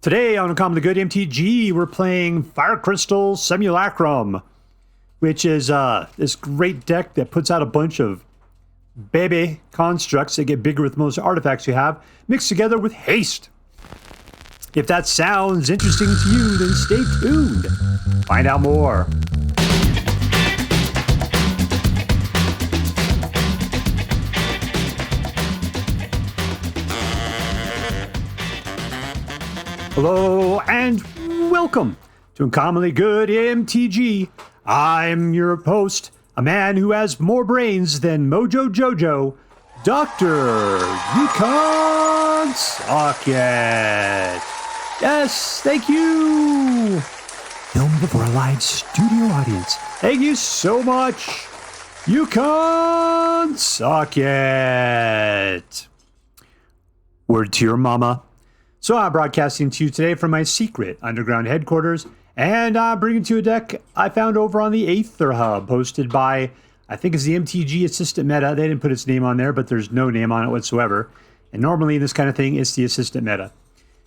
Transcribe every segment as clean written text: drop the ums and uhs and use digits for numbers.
Today on Uncommonly Good MTG, we're playing Fire Crystal Simulacrum, which is this great deck that puts out a bunch of baby constructs that get bigger with most artifacts you have, mixed together with haste. If that sounds interesting to you, then stay tuned. Find out more. Hello and welcome to Uncommonly Good MTG. I'm your host, a man who has more brains than Mojo Jojo, Dr. Yukon Socket. Yes, thank you. Filmed before a live studio audience. Thank you so much, Yukon Socket. Word to your mama. So I'm broadcasting to you today from my secret underground headquarters, and I'm bringing to you a deck I found over on the Aether Hub, hosted by, I think it's the MTGA-Assistant-Meta. They didn't put its name on there, but there's no name on it whatsoever. And normally this kind of thing, it's the Assistant-Meta.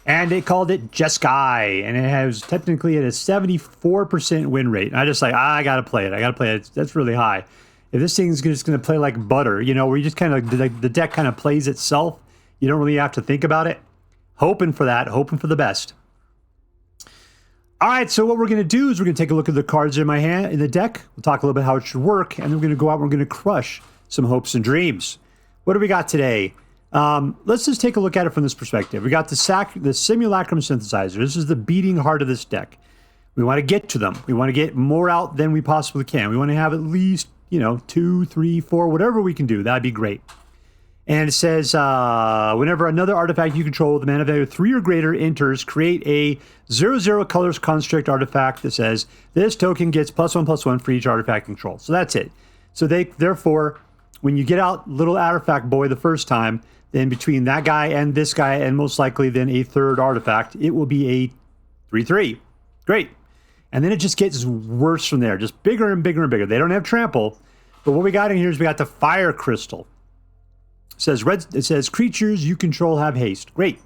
And they called it Jeskai, and it has technically at a 74% win rate. And I just I gotta play it. That's really high. If this thing's just gonna play like butter, you know, where you just kind of, the deck kind of plays itself, you don't really have to think about it. Hoping for that, hoping for the best. All right, so what we're going to do is we're going to take a look at the cards in my hand, in the deck. We'll talk a little bit how it should work, and then we're going to go out and we're going to crush some hopes and dreams. What do we got today? Let's just take a look at it from this perspective. We got the Simulacrum Synthesizer. This is the beating heart of this deck. We want to get to them. We want to get more out than we possibly can. We want to have at least, 2, 3, 4, whatever we can do. That'd be great. And it says, whenever another artifact you control with a mana value of 3 or greater enters, create a 0/0 colors construct artifact that says, this token gets +1/+1 for each artifact control. So that's it. So therefore, when you get out little artifact boy the first time, then between that guy and this guy, and most likely then a third artifact, it will be a 3/3. Great. And then it just gets worse from there, just bigger and bigger and bigger. They don't have trample, but what we got in here is we got the Fire Crystal. It says creatures you control have haste. Great.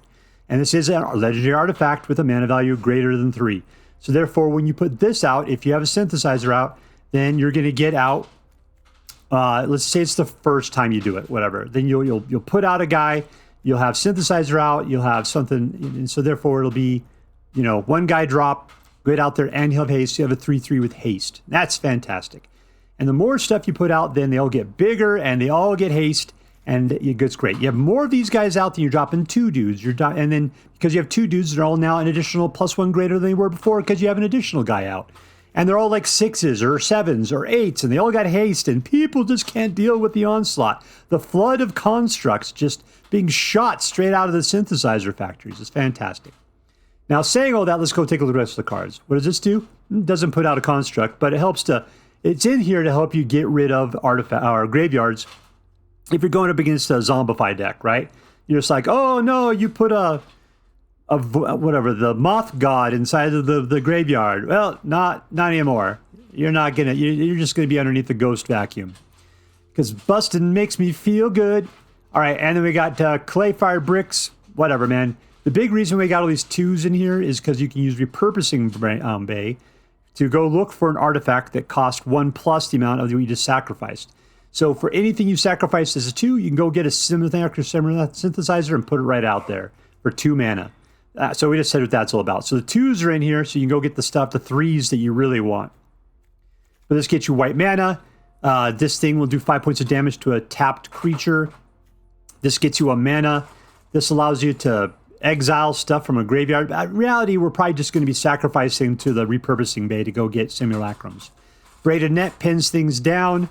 And this is a legendary artifact with a mana value greater than 3. So therefore, when you put this out, if you have a synthesizer out, then you're going to get out, let's say it's the first time you do it, whatever. Then you'll put out a guy, you'll have synthesizer out, you'll have something, and so therefore it'll be, one guy drop, get out there, and he'll have haste. You have a 3/3 with haste. That's fantastic. And the more stuff you put out, then they all get bigger, and they all get haste. And it's great. You have more of these guys out than you're dropping 2 dudes. And then because you have 2 dudes, they're all now an additional +1 greater than they were before because you have an additional guy out. And they're all like 6s or 7s or 8s, and they all got haste, and people just can't deal with the onslaught. The flood of constructs just being shot straight out of the synthesizer factories is fantastic. Now, saying all that, let's go take a look at the rest of the cards. What does this do? It doesn't put out a construct, but it's in here to help you get rid of artifact or graveyards. If you're going up against a Zombify deck, right? You're just like, oh no, you put the Moth God inside of the graveyard. Well, not anymore. You're just gonna be underneath the Ghost Vacuum. Because busting makes me feel good. All right, and then we got Clay Fire Bricks, whatever, man. The big reason we got all these 2s in here is because you can use Repurposing Bay to go look for an artifact that costs 1+ the amount of what you just sacrificed. So for anything you sacrificed as a 2, you can go get a Simulacrum Synthesizer and put it right out there for 2 mana. So we just said what that's all about. So the 2s are in here, so you can go get the 3s that you really want. But this gets you white mana. This thing will do 5 points of damage to a tapped creature. This gets you a mana. This allows you to exile stuff from a graveyard. In reality, we're probably just going to be sacrificing to the Repurposing Bay to go get Simulacrums. Braided Net pins things down.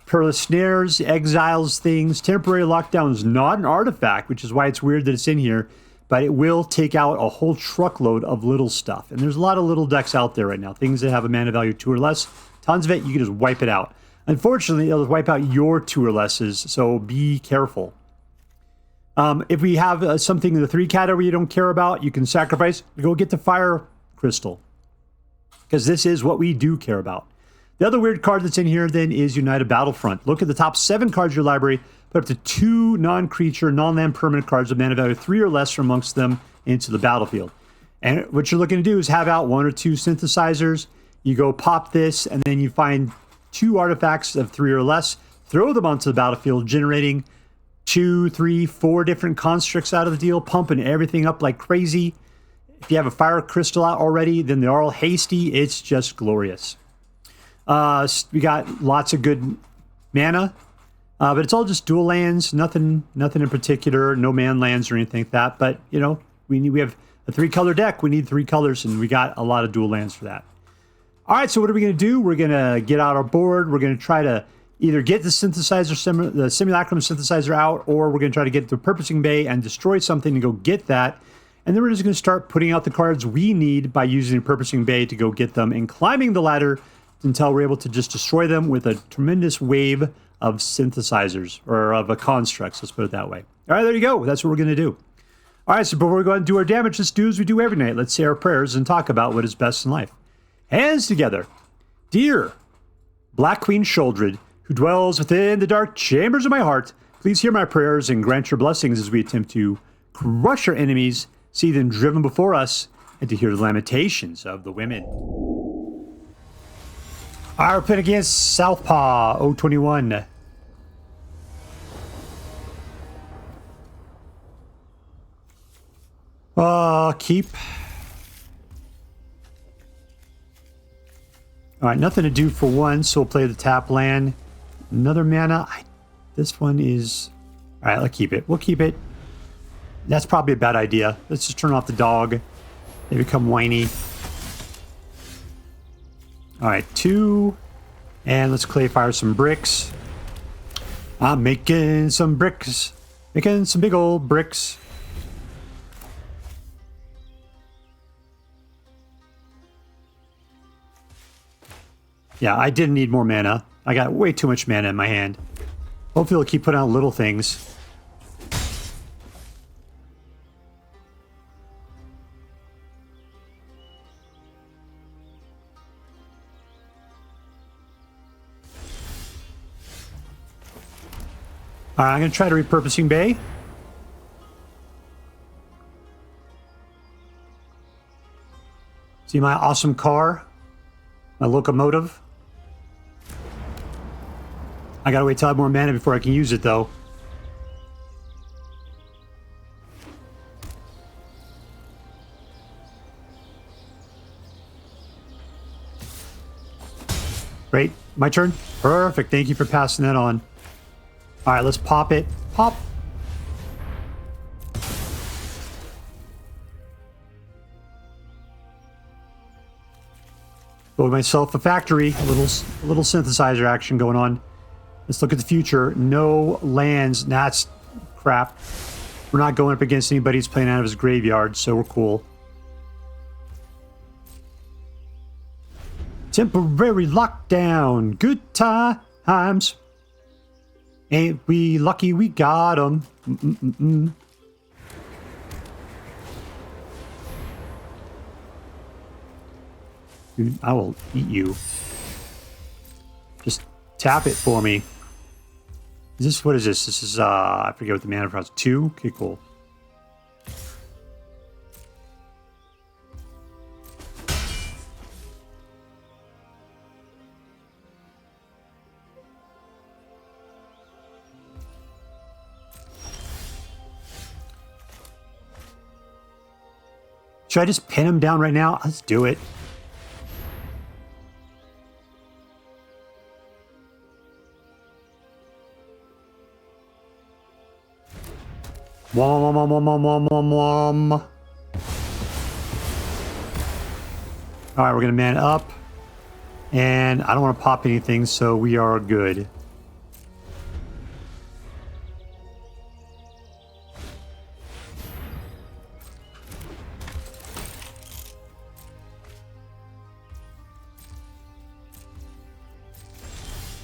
Perilous Snares exiles things. Temporary Lockdown is not an artifact, which is why it's weird that it's in here, but it will take out a whole truckload of little stuff. And there's a lot of little decks out there right now, things that have a mana value 2 or less. Tons of it, you can just wipe it out. Unfortunately, it'll wipe out your 2 or lesses, so be careful. If we have something in the 3 category you don't care about, you can sacrifice, go get the Fire Crystal, because this is what we do care about. The other weird card that's in here then is United Battlefront. Look at the top 7 cards of your library. Put up to 2 non-creature, non-land permanent cards with mana value 3 or less from amongst them into the battlefield. And what you're looking to do is have out 1 or 2 synthesizers. You go pop this, and then you find 2 artifacts of 3 or less, throw them onto the battlefield, generating 2, 3, 4 different constructs out of the deal, pumping everything up like crazy. If you have a fire crystal out already, then they're all hasty. It's just glorious. We got lots of good mana, but it's all just dual lands. Nothing in particular. No man lands or anything like that. But you know, we have a 3-color deck. We need 3 colors, and we got a lot of dual lands for that. All right, so what are we going to do? We're going to get out our board. We're going to try to either get the synthesizer, the Simulacrum Synthesizer out, or we're going to try to get the Repurposing Bay and destroy something to go get that. And then we're just going to start putting out the cards we need by using the Repurposing Bay to go get them and climbing the ladder until we're able to just destroy them with a tremendous wave of synthesizers, or of constructs, let's put it that way. All right, there you go. That's what we're going to do. All right, so before we go and do our damage, let's do as we do every night. Let's say our prayers and talk about what is best in life. Hands together. Dear Black Queen Sholdred, who dwells within the dark chambers of my heart, please hear my prayers and grant your blessings as we attempt to crush our enemies, see them driven before us, and to hear the lamentations of the women. Our pin against Southpaw 021. Keep. All right, nothing to do for 1, so we'll play the tap land. Another mana. This one is... All right, let's keep it. We'll keep it. That's probably a bad idea. Let's just turn off the dog. They become whiny. All right, 2. And let's clay fire some bricks. I'm making some bricks. Making some big old bricks. Yeah, I didn't need more mana. I got way too much mana in my hand. Hopefully it'll keep putting out little things. All right, I'm going to try to Repurposing Bay. See my awesome car? My locomotive? I gotta wait till I have more mana before I can use it, though. Great. My turn? Perfect. Thank you for passing that on. All right, let's pop it. Pop. Build myself a factory. A little synthesizer action going on. Let's look at the future. No lands. That's crap. We're not going up against anybody who's playing out of his graveyard, so we're cool. Temporary lockdown. Good times. Ain't we lucky we got them? Dude, I will eat you. Just tap it for me. Is this, what is this? This is, I forget what the mana cost. 2? Okay, cool. Should I just pin him down right now? Let's do it. Wom, wom, wom, wom, wom, wom, wom. All right, we're going to man up. And I don't want to pop anything, so we are good.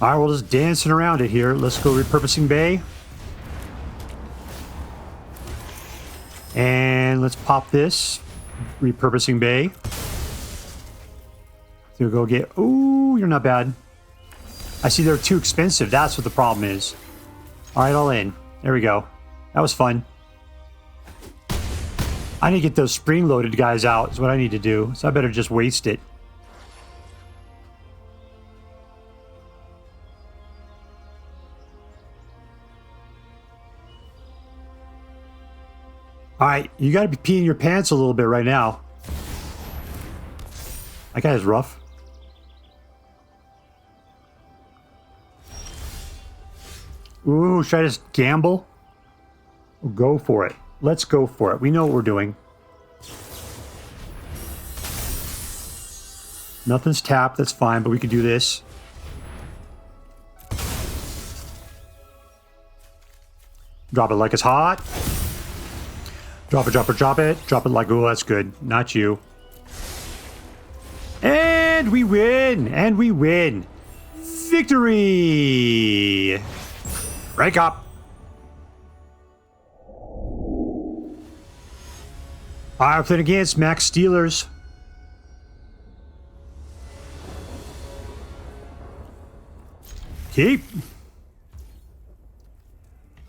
All right, we're just dancing around it here. Let's go Repurposing Bay. And let's pop this. Repurposing Bay. So we'll go get... Ooh, you're not bad. I see they're too expensive. That's what the problem is. All right, all in. There we go. That was fun. I need to get those spring-loaded guys out is what I need to do. So I better just waste it. Alright, you gotta be peeing your pants a little bit right now. That guy is rough. Ooh, should I just gamble? Go for it. Let's go for it. We know what we're doing. Nothing's tapped, that's fine, but we could do this. Drop it like it's hot. Drop it, drop it, drop it. Drop it like, oh, that's good. Not you. And we win! And we win! Victory! Rank up! Alright, we're playing against MaxSteelers. Keep!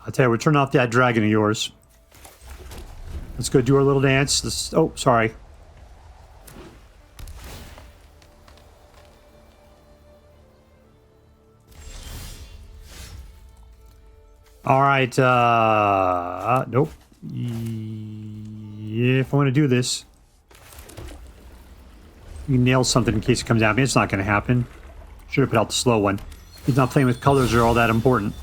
I'll tell you, we're turning off that dragon of yours. Let's go do our little dance. Let's, oh, sorry. Alright, nope. Yeah, if I want to do this. You nail something in case it comes at me. It's not going to happen. Should have put out the slow one. He's not playing with colors are all that important.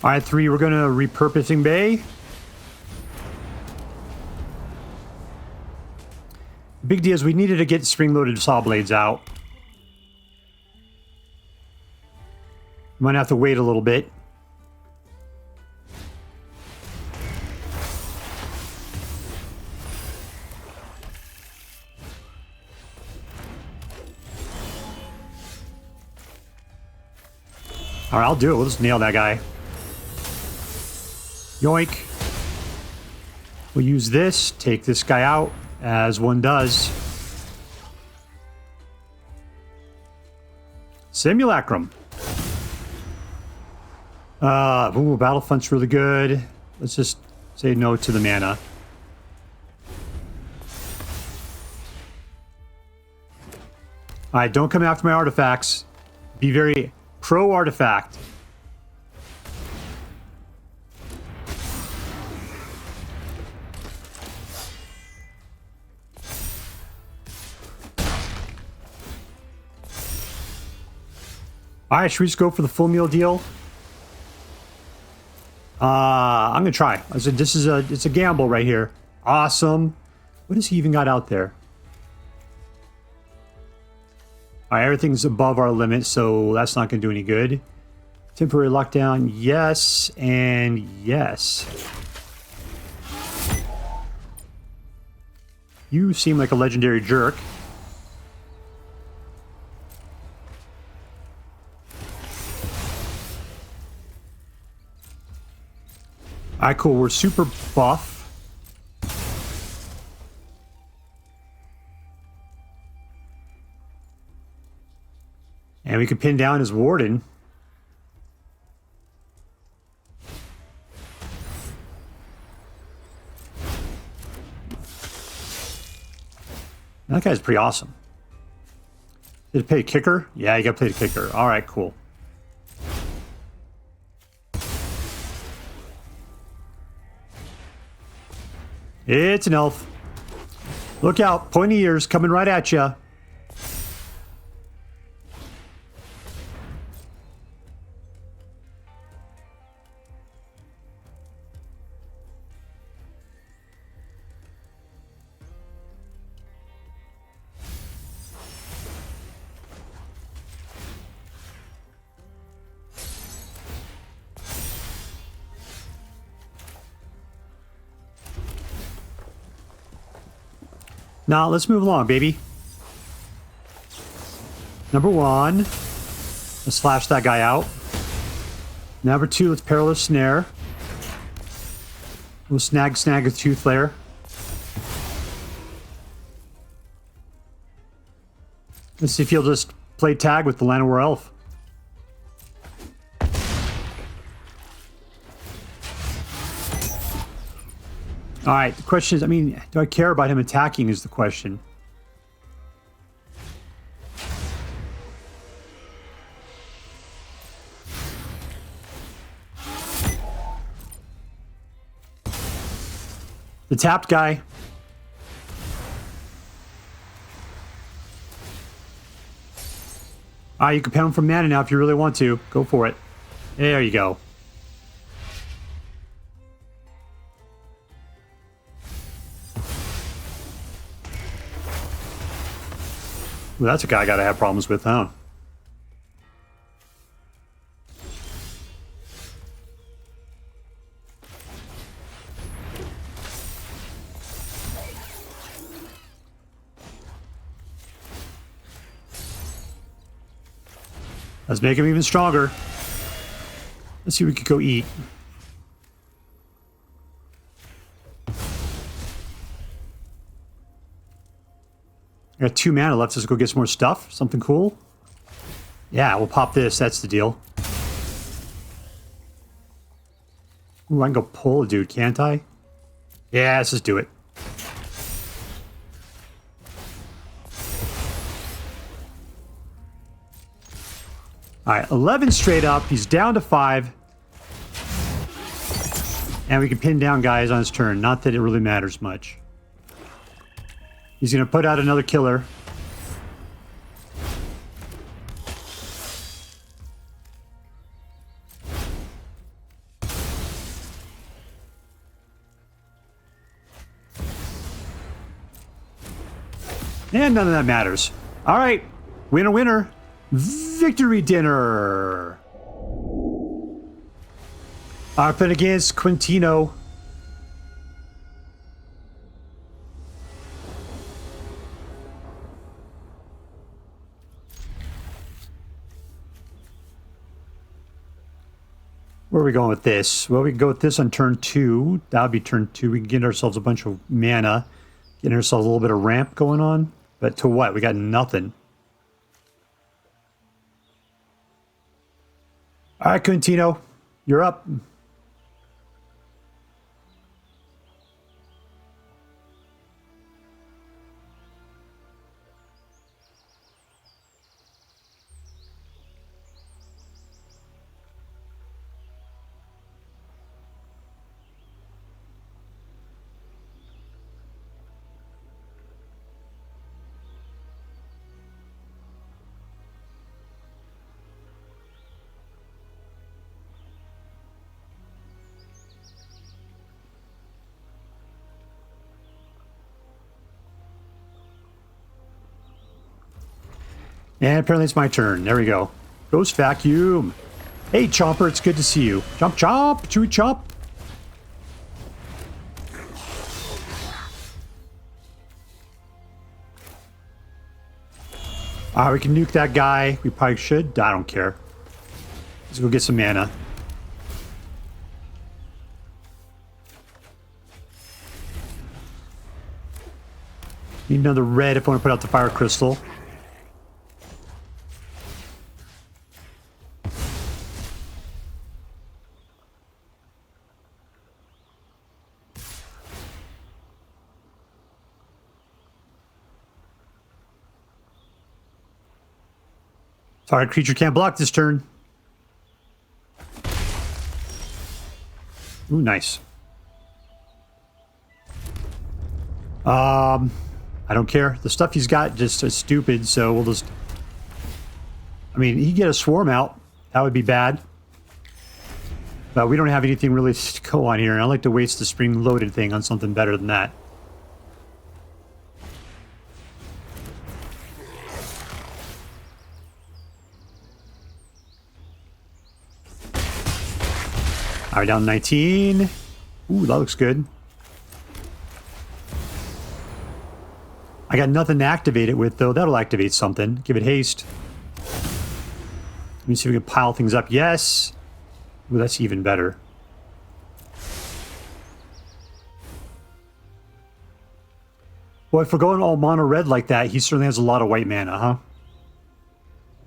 Alright, 3, we're going to Repurposing Bay. Big deal is we needed to get Spring-Loaded Sawblades out. Might have to wait a little bit. Alright, I'll do it. We'll just nail that guy. Yoink. We'll use this, take this guy out, as one does. Simulacrum. Ooh, Battlefront's really good. Let's just say no to the mana. Alright, don't come after my artifacts. Be very pro-artifact. Alright, should we just go for the full meal deal? I'm gonna try. I said this is it's a gamble right here. Awesome. What has he even got out there? Alright, everything's above our limit, so that's not gonna do any good. Temporary lockdown, yes, and yes. You seem like a legendary jerk. Alright, cool. We're super buff. And we can pin down his warden. That guy's pretty awesome. Did it play a kicker? Yeah, you gotta play the kicker. Alright, cool. It's an elf. Look out, pointy ears coming right at you. Now, let's move along, baby. Number 1, let's flash that guy out. Number 2, let's Perilous Snare. We'll snag a Tooth Layer. Let's see if he'll just play tag with the Llanowar Elf. Alright, the question is, I mean, do I care about him attacking is the question. The tapped guy. You can pound from mana now if you really want to. Go for it. There you go. Well, that's a guy I gotta have problems with, huh? Let's make him even stronger. Let's see what we could go eat. I got 2 mana left. Let's go get some more stuff. Something cool. Yeah, we'll pop this. That's the deal. Ooh, I can go pull a dude, can't I? Yeah, let's just do it. Alright, 11 straight up. He's down to 5. And we can pin down guys on his turn. Not that it really matters much. He's going to put out another killer. And none of that matters. Alright, winner, winner. Victory dinner! Up and against Quintino. Where are we going with this? Well, we can go with this on turn 2. That would be turn 2. We can get ourselves a bunch of mana. Get ourselves a little bit of ramp going on. But to what? We got nothing. All right, Quintino, you're up. And apparently it's my turn. There we go. Ghost Vacuum. Hey, Chomper, it's good to see you. Chomp, chomp, chewy chomp. We can nuke that guy. We probably should. I don't care. Let's go get some mana. Need another red if I want to put out the fire crystal. Target creature can't block this turn. Ooh, nice. I don't care. The stuff he's got just is stupid, so we'll just... I mean, he can get a swarm out. That would be bad. But we don't have anything really to go on here, and I'd like to waste the spring-loaded thing on something better than that. All right, down 19. Ooh, that looks good. I got nothing to activate it with, though. That'll activate something. Give it haste. Let me see if we can pile things up. Yes. Ooh, that's even better. Well, if we're going all mono red like that, he certainly has a lot of white mana, huh?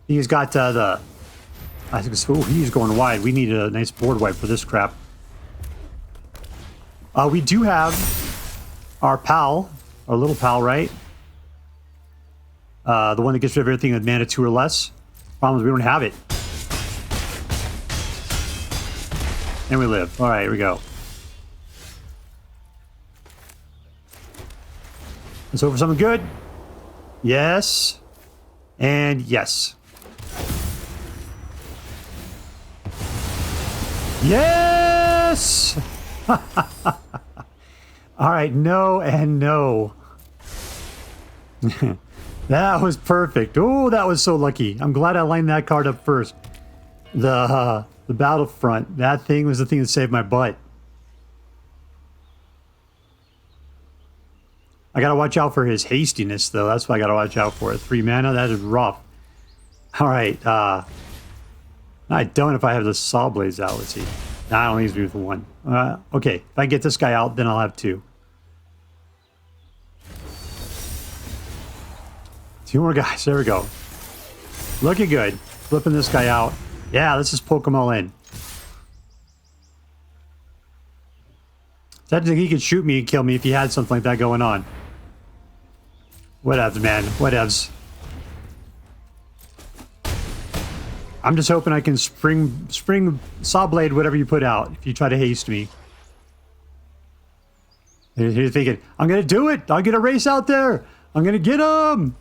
He's got I think he's going wide. We need a nice board wipe for this crap. We do have our pal, our little pal, right? The one that gets rid of everything with mana 2 or less. Problem is we don't have it. And we live. All right, here we go. Let's hope for something good. Yes. And yes. Yes! All right, no and no. That was perfect. Oh, that was so lucky. I'm glad I lined that card up first. The Battlefront. That thing was the thing that saved my butt. I gotta watch out for his hastiness, though. That's what I gotta watch out for. 3 mana, that is rough. All right. I don't if I have the Sawblades out. Let's see. Nah, I don't need to be with 1. Okay, if I get this guy out, then I'll have 2. 2 more guys. There we go. Looking good. Flipping this guy out. Yeah, let's just poke them all in. Technically, he could shoot me and kill me if he had something like that going on. Whatevs, man. Whatevs. I'm just hoping I can spring Sawblade whatever you put out if you try to haste me. You're thinking, I'm going to do it. I'll get a race out there. I'm going to get him.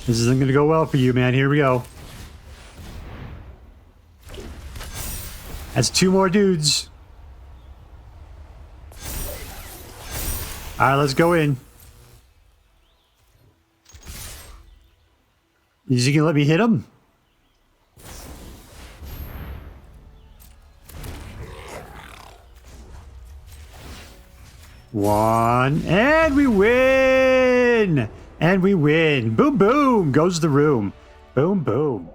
This isn't going to go well for you, man. Here we go. That's 2 more dudes. All right, let's go in. Is he going to let me hit him? One, and we win! And we win. Boom, boom, goes the room. Boom, boom.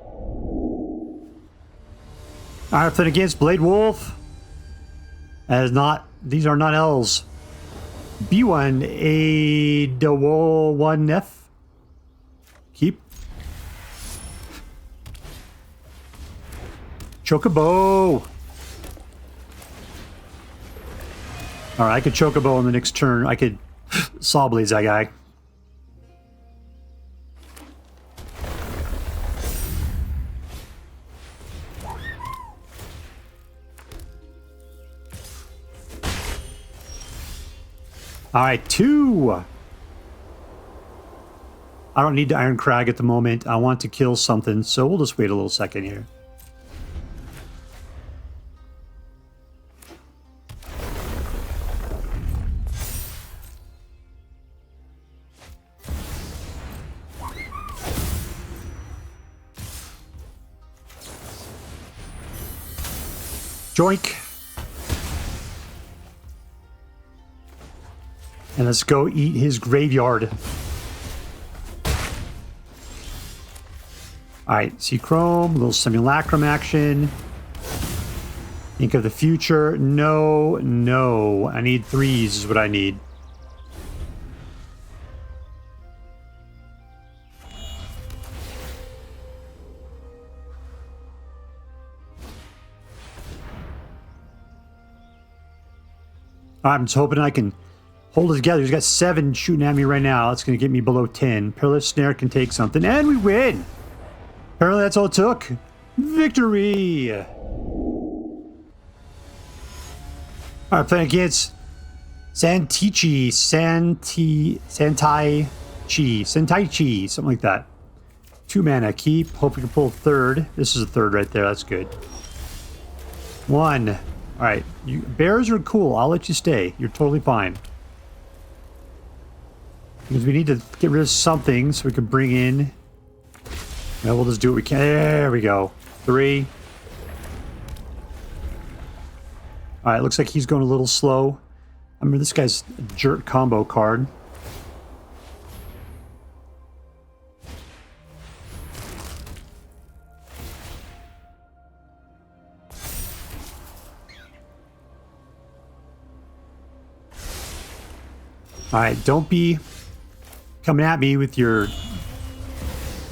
All right, then against Blade Wolf. That is not, these are not L's. B1, a BO1 F. Keep. Chocobo. All right, I could Chocobo on the next turn. I could Sawblades that guy. All right, 2. I don't need the Irencrag at the moment. I want to kill something, so we'll just wait a little second here. Joink. And let's go eat his graveyard. Alright, Seachrome, a little Simulacrum action. Think of the future. No, no. I need 3s is what I need. I'm just hoping I can hold it together. He's got 7 shooting at me right now. That's going to get me below 10. Perilous Snare can take something. And we win! Apparently that's all it took. Victory! Alright, playing against Santaichi. Santaichi. Something like that. 2 mana. Keep. Hope we can pull 3rd. This is a 3rd right there. That's good. 1. Alright. Bears are cool. I'll let you stay. You're totally fine. Because we need to get rid of something so we can bring in... Now we'll just do what we can. There we go. 3. Alright, looks like he's going a little slow. I mean, this guy's a jerk combo card. Alright, don't be coming at me with your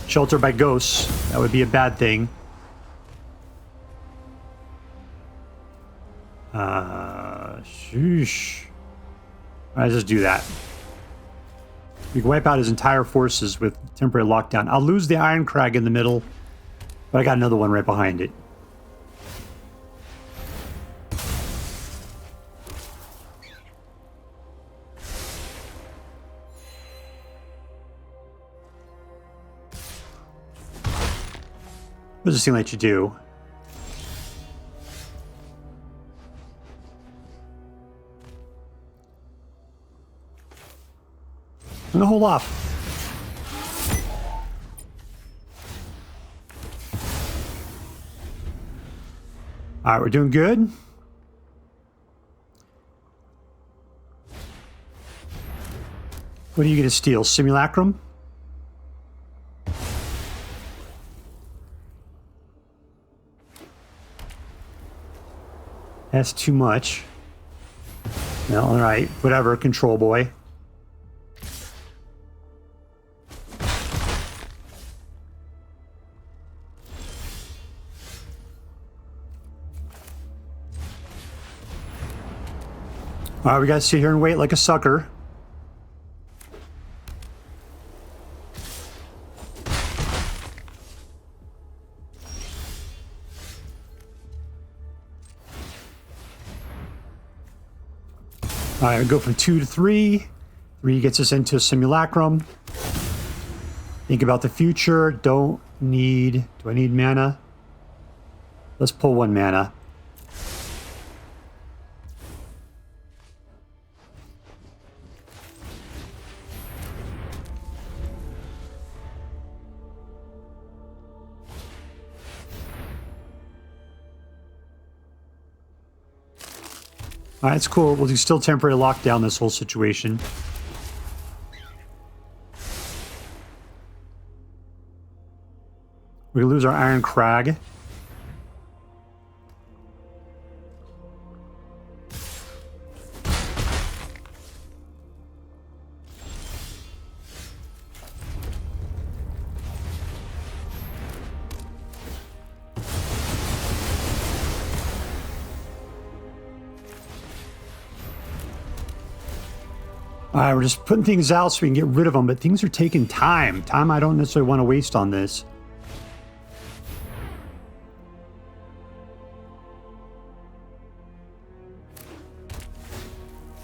shelter by ghosts. That would be a bad thing. Sheesh. Alright, let's do that. We can wipe out his entire forces with temporary lockdown. I'll lose the Irencrag in the middle, but I got another one right behind it. What does this thing let you do? I'm gonna hold off. Alright, we're doing good. What are you gonna steal? Simulacrum? That's too much. No, alright, whatever, control boy. Alright, we gotta sit here and wait like a sucker. Alright, we go from 2 to 3. 3 gets us into a Simulacrum. Think about the future. Don't need... Do I need mana? Let's pull 1 mana. Alright, it's cool. We'll still temporarily lock down this whole situation. We lose our Irencrag. Alright, we're just putting things out so we can get rid of them, but things are taking time. Time I don't necessarily want to waste on this.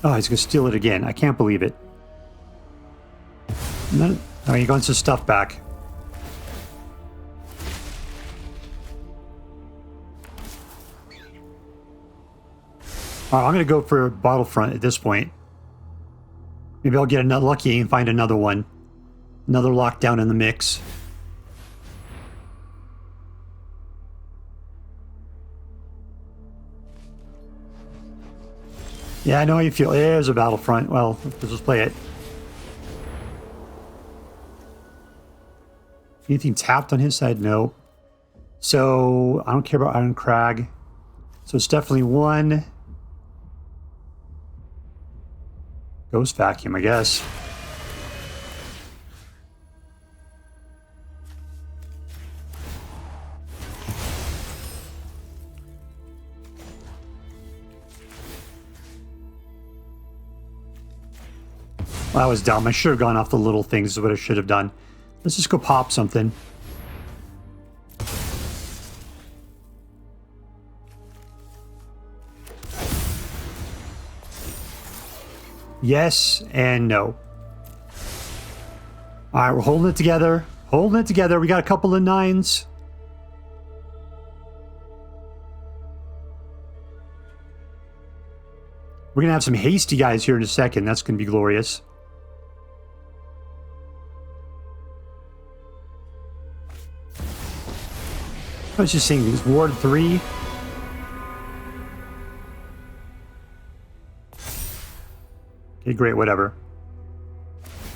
Oh, he's going to steal it again. I can't believe it. Oh, he wants his stuff back. Alright, I'm going to go for Battlefront at this point. Maybe I'll get another lucky and find another one. Another lockdown in the mix. Yeah, I know how you feel. There's a Battlefront. Well, let's just play it. Anything tapped on his side? No. So, I don't care about Irencrag. So it's definitely 1... Ghost Vacuum, I guess. Well, that was dumb. I should have gone off the little things is what I should have done. Let's just go pop something. Yes and no. Alright, we're holding it together. Holding it together. We got a couple of 9s. We're going to have some hasty guys here in a second. That's going to be glorious. I was just saying, these Ward 3. Okay, great, whatever.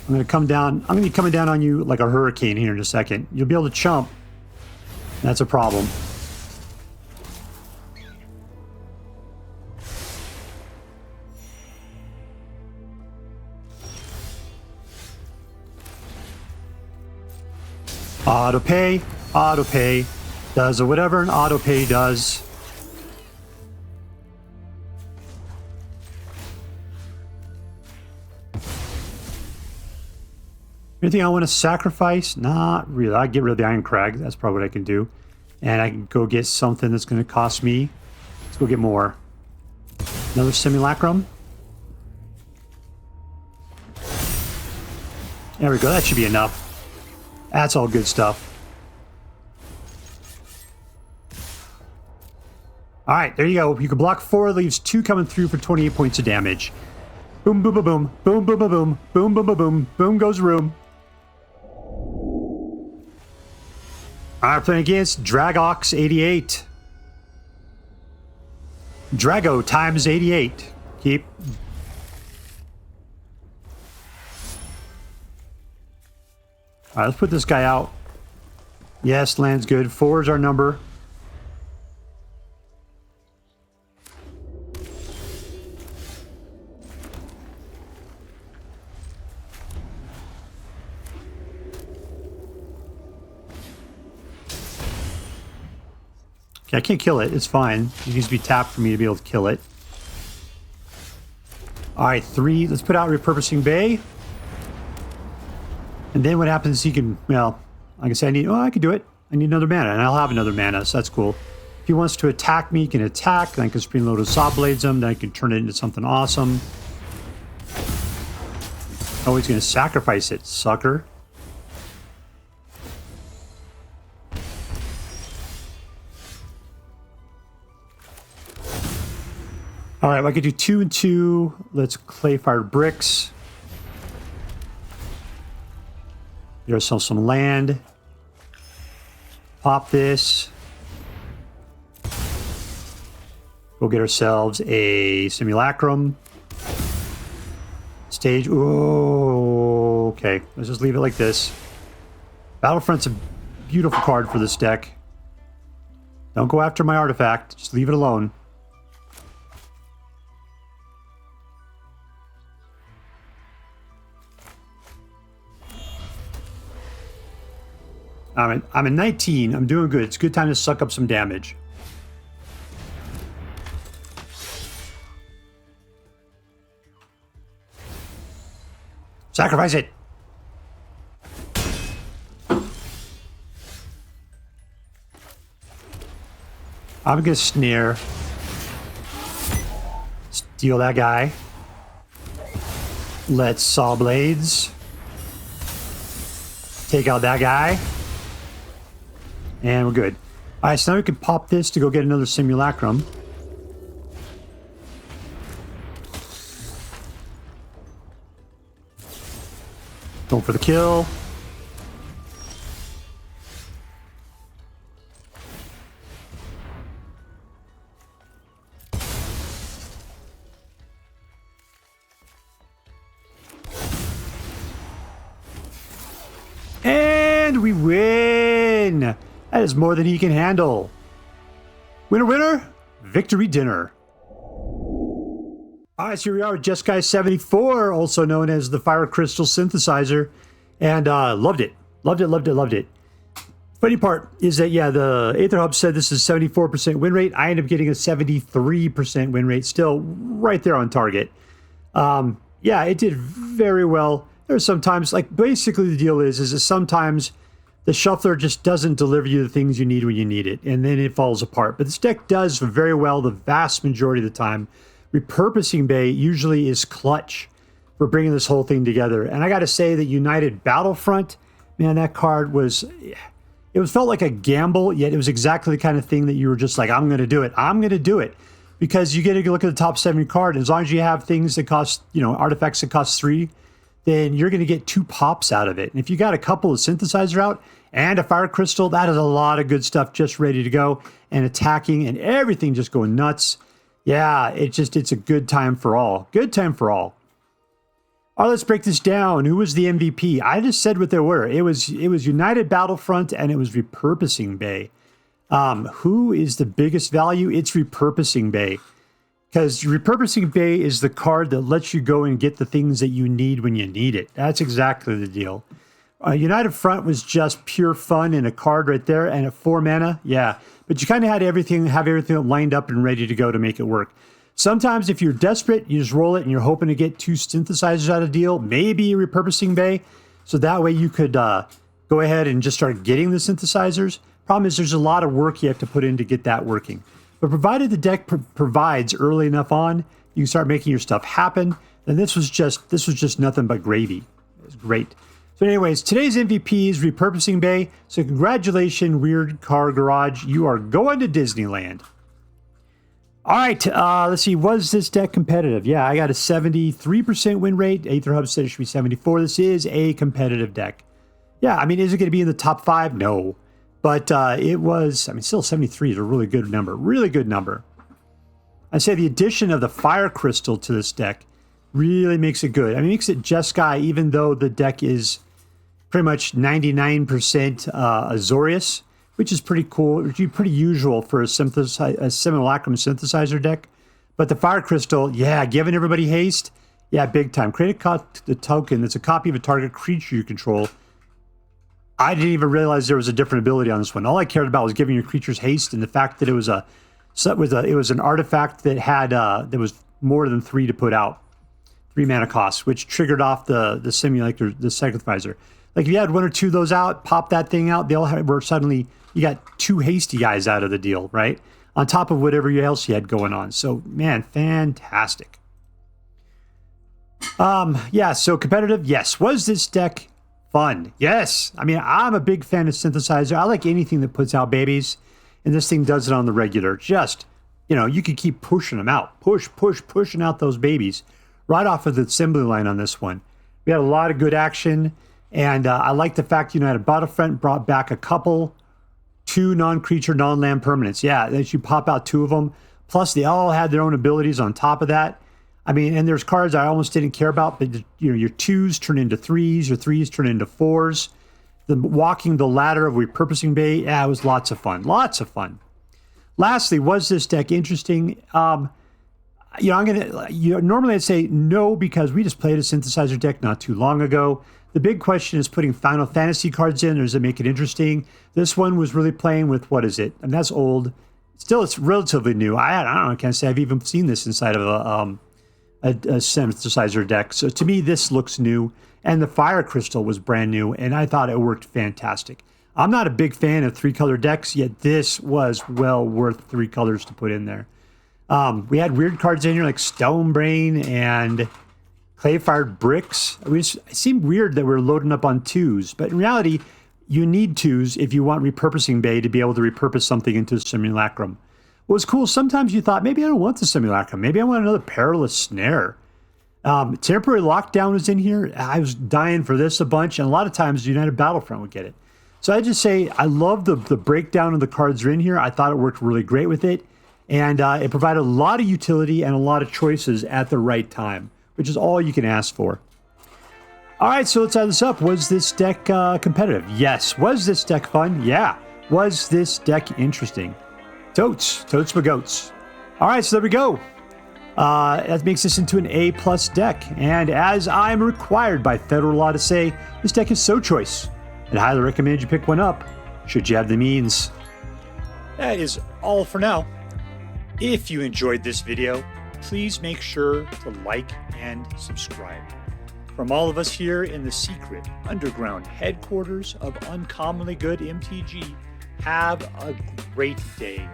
I'm going to come down. I'm going to be coming down on you like a hurricane here in a second. You'll be able to chump. That's a problem. Auto pay. Auto pay. Does whatever an auto pay does. Anything I want to sacrifice? Not really. I get rid of the Irencrag. That's probably what I can do. And I can go get something that's going to cost me. Let's go get more. Another Simulacrum. There we go. That should be enough. That's all good stuff. All right, there you go. You can block 4, leaves 2 coming through for 28 points of damage. Boom, boom, boom, boom, boom, boom, boom, boom, boom, boom, boom, boom, boom goes room. All right, playing against Dragox 88. Drago times 88. Keep. All right, let's put this guy out. Yes, land's good. 4 is our number. Okay, I can't kill it. It's fine. It needs to be tapped for me to be able to kill it. All right, 3. Let's put out Repurposing Bay. And then what happens is he can, well, like I said, I can do it. I need another mana, and I'll have another mana, so that's cool. If he wants to attack me, he can attack. Then I can Spring-Loaded Sawblades him. Then I can turn it into something awesome. Oh, he's going to sacrifice it, sucker. All right, well, I could do 2 and 2. Let's clay-fired bricks. Get ourselves some land. Pop this. We'll get ourselves a Simulacrum. Stage. Ooh, okay. Let's just leave it like this. Battlefront's a beautiful card for this deck. Don't go after my artifact. Just leave it alone. I'm at 19. I'm doing good. It's a good time to suck up some damage. Sacrifice it. I'm gonna snare. Steal that guy. Let's Sawblades. Take out that guy. And we're good. All right, so now we can pop this to go get another Simulacrum. Going for the kill. And we win! That is more than he can handle. Winner, winner, victory dinner. All right, so here we are with Jeskai 74, also known as the Fire Crystal Synthesizer. And loved it. Loved it, loved it, loved it. Funny part is that, yeah, the Aether Hub said this is 74% win rate. I ended up getting a 73% win rate, still right there on target. Yeah, it did very well. There's sometimes, like, basically the deal is that sometimes the shuffler just doesn't deliver you the things you need when you need it, and then it falls apart. But this deck does very well the vast majority of the time. Repurposing Bay usually is clutch for bringing this whole thing together. And I got to say that United Battlefront, man, that card was... It felt like a gamble, yet it was exactly the kind of thing that you were just like, I'm going to do it. I'm going to do it. Because you get to look at the top 7 card, and as long as you have things that cost, artifacts that cost 3, then you're going to get 2 pops out of it. And if you got a couple of Synthesizer out and a Fire Crystal, that is a lot of good stuff just ready to go and attacking and everything just going nuts. Yeah, it's a good time for all. Good time for all. All right, let's break this down. Who was the MVP? I just said what they were. It was United Battlefront and it was Repurposing Bay. Who is the biggest value? It's Repurposing Bay. Because Repurposing Bay is the card that lets you go and get the things that you need when you need it. That's exactly the deal. United Front was just pure fun and a card right there, and at 4 mana, yeah. But you kind of had have everything lined up and ready to go to make it work. Sometimes if you're desperate, you just roll it and you're hoping to get 2 synthesizers out of deal, maybe a Repurposing Bay, so that way you could go ahead and just start getting the synthesizers. Problem is there's a lot of work you have to put in to get that working. But provided the deck provides early enough on, you can start making your stuff happen. And this was just nothing but gravy. It was great. So anyways, today's MVP is Repurposing Bay. So congratulations, Weird Car Garage. You are going to Disneyland. All right, let's see. Was this deck competitive? Yeah, I got a 73% win rate. Aether Hub said it should be 74. This is a competitive deck. Yeah, I mean, is it going to be in the top 5? No. But it was, I mean, still 73 is a really good number. Really good number. I'd say the addition of the Fire Crystal to this deck really makes it good. I mean, it makes it Jeskai, even though the deck is pretty much 99% Azorius, which is pretty cool. It's pretty usual for a Simulacrum Synthesizer deck. But the Fire Crystal, yeah, giving everybody haste, yeah, big time. Create a token that's a copy of a target creature you control. I didn't even realize there was a different ability on this one. All I cared about was giving your creatures haste, and the fact that it was an artifact that had that was more than 3 to put out, 3 mana cost, which triggered off the Simulator, the Sacrificer. Like if you had 1 or 2 of those out, pop that thing out, they all were suddenly, you got 2 hasty guys out of the deal, right? On top of whatever else you had going on. So man, fantastic. Yeah, so competitive, yes. Was this deck fun? Yes. I mean, I'm a big fan of Synthesizer. I like anything that puts out babies, and this thing does it on the regular. Just, you know, you could keep pushing them out. Pushing out those babies right off of the assembly line on this one. We had a lot of good action, and I like the fact United Battlefront brought back a couple, 2 non-creature, non-land permanents. Yeah, they should pop out 2 of them. Plus, they all had their own abilities on top of that. I mean, and there's cards I almost didn't care about, but you know, your 2s turn into 3s, your 3s turn into 4s. Walking the ladder of Repurposing Bay, yeah, it was lots of fun. Lots of fun. Lastly, was this deck interesting? You know, normally I'd say no, because we just played a synthesizer deck not too long ago. The big question is putting Final Fantasy cards in, or does it make it interesting? This one was really playing with, what is it? I mean, that's old. Still, it's relatively new. I don't know, I can't say I've even seen this inside of a synthesizer deck. So to me, this looks new. And the Fire Crystal was brand new, and I thought it worked fantastic. I'm not a big fan of 3-color decks, yet this was well worth 3 colors to put in there. We had weird cards in here like Stone Brain and Clay-Fired Bricks. It seemed weird that we're loading up on 2s, but in reality, you need 2s if you want Repurposing Bay to be able to repurpose something into a Simulacrum. What was cool, sometimes you thought, maybe I don't want the Simulacrum. Maybe I want another Perilous Snare. Temporary Lockdown was in here. I was dying for this a bunch, and a lot of times United Battlefront would get it. So I just say I love the breakdown of the cards are in here. I thought it worked really great with it, and it provided a lot of utility and a lot of choices at the right time, which is all you can ask for. All right, so let's add this up. Was this deck competitive? Yes. Was this deck fun? Yeah. Was this deck interesting? Totes my goats. All right, so there we go. That makes this into an A+ deck. And as I'm required by federal law to say, this deck is so choice. I'd highly recommend you pick one up, should you have the means. That is all for now. If you enjoyed this video, please make sure to like and subscribe. From all of us here in the secret underground headquarters of Uncommonly Good MTG, have a great day.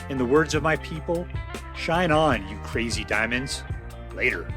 In the words of my people, shine on, you crazy diamonds. Later.